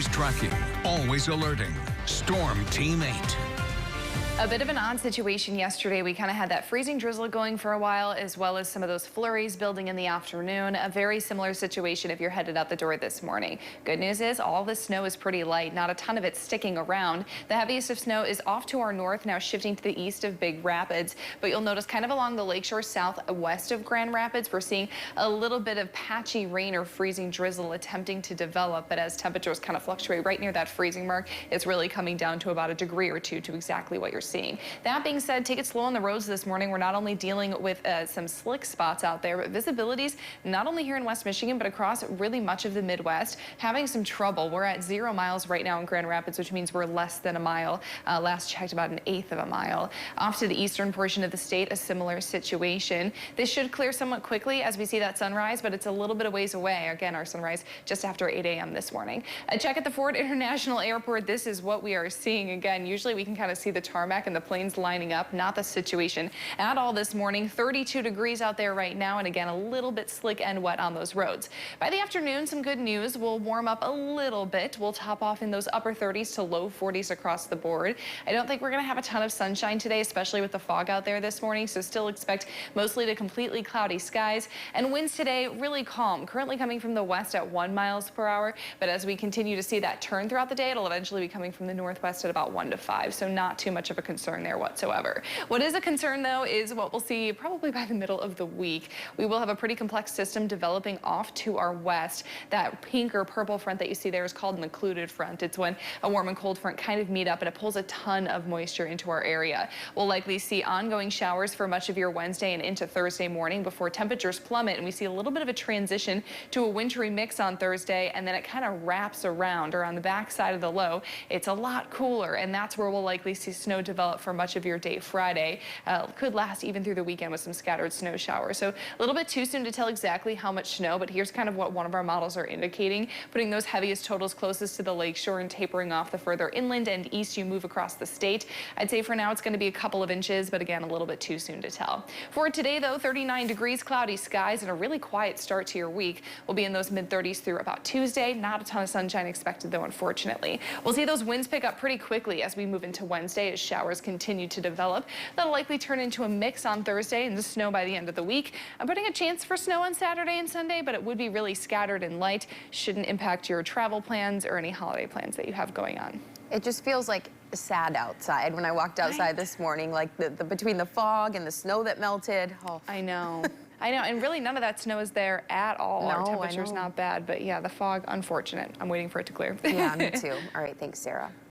always tracking, always alerting. Storm Team 8. A bit of an odd situation yesterday. We kind of had that freezing drizzle going for a while, as well as some of those flurries building in the afternoon. A very similar situation if you're headed out the door this morning. Good news is all the snow is pretty light. Not a ton of it sticking around. The heaviest of snow is off to our north, now shifting to the east of Big Rapids. But you'll notice kind of along the lakeshore southwest of Grand Rapids, we're seeing a little bit of patchy rain or freezing drizzle attempting to develop. But as temperatures kind of fluctuate right near that freezing mark, it's really coming down to about a degree or two to exactly what you're seeing. That being said, take it slow on the roads this morning. We're not only dealing with some slick spots out there, but visibilities not only here in West Michigan, but across really much of the Midwest, having some trouble. We're at 0 miles right now in Grand Rapids, which means we're less than a mile. Last checked, about 1/8 of a mile. Off to the eastern portion of the state, a similar situation. This should clear somewhat quickly as we see that sunrise, but it's a little bit of ways away. Again, our sunrise just after 8 a.m. this morning. A check at the Ford International Airport. This is what we are seeing. Again, usually we can kind of see the tarmac and the planes lining up. Not the situation at all this morning. 32 degrees out there right now, and again, a little bit slick and wet on those roads. By the afternoon, some good news. We'll warm up a little bit. We'll top off in those upper 30s to low 40s across the board. I don't think we're going to have a ton of sunshine today, especially with the fog out there this morning, so still expect mostly to completely cloudy skies. And winds today really calm, currently coming from the west at 1 miles per hour, but as we continue to see that turn throughout the day, it'll eventually be coming from the northwest at about 1 to 5, so not too much of a concern there whatsoever. What is a concern, though, is what we'll see probably by the middle of the week. We will have a pretty complex system developing off to our west. That pink or purple front that you see there is called an occluded front. It's when a warm and cold front kind of meet up, and it pulls a ton of moisture into our area. We'll likely see ongoing showers for much of your Wednesday and into Thursday morning before temperatures plummet, and we see a little bit of a transition to a wintry mix on Thursday, and then it kind of wraps around, or on the back side of the low, it's a lot cooler, and that's where we'll likely see snow develop for much of your day Friday. Could last even through the weekend with some scattered snow showers. So a little bit too soon to tell exactly how much snow, but here's kind of what one of our models are indicating, putting those heaviest totals closest to the lakeshore and tapering off the further inland and east you move across the state. I'd say for now it's going to be a couple of inches, but again, a little bit too soon to tell. For today, though, 39 degrees, cloudy skies, and a really quiet start to your week. We'll be in those mid-30s through about Tuesday. Not a ton of sunshine expected, though, unfortunately. We'll see those winds pick up pretty quickly as we move into Wednesday as showers continue to develop. That'll likely turn into a mix on Thursday and the snow by the end of the week. I'm putting a chance for snow on Saturday and Sunday, but it would be really scattered and light. Shouldn't impact your travel plans or any holiday plans that you have going on. It just feels like sad outside when I walked outside this morning, like between the fog and the snow that melted. Oh. I know. I know, and really none of that snow is there at all. Our temperature's not bad, but yeah, the fog, unfortunate. I'm waiting for it to clear. Yeah, me too. All right, thanks, Sarah.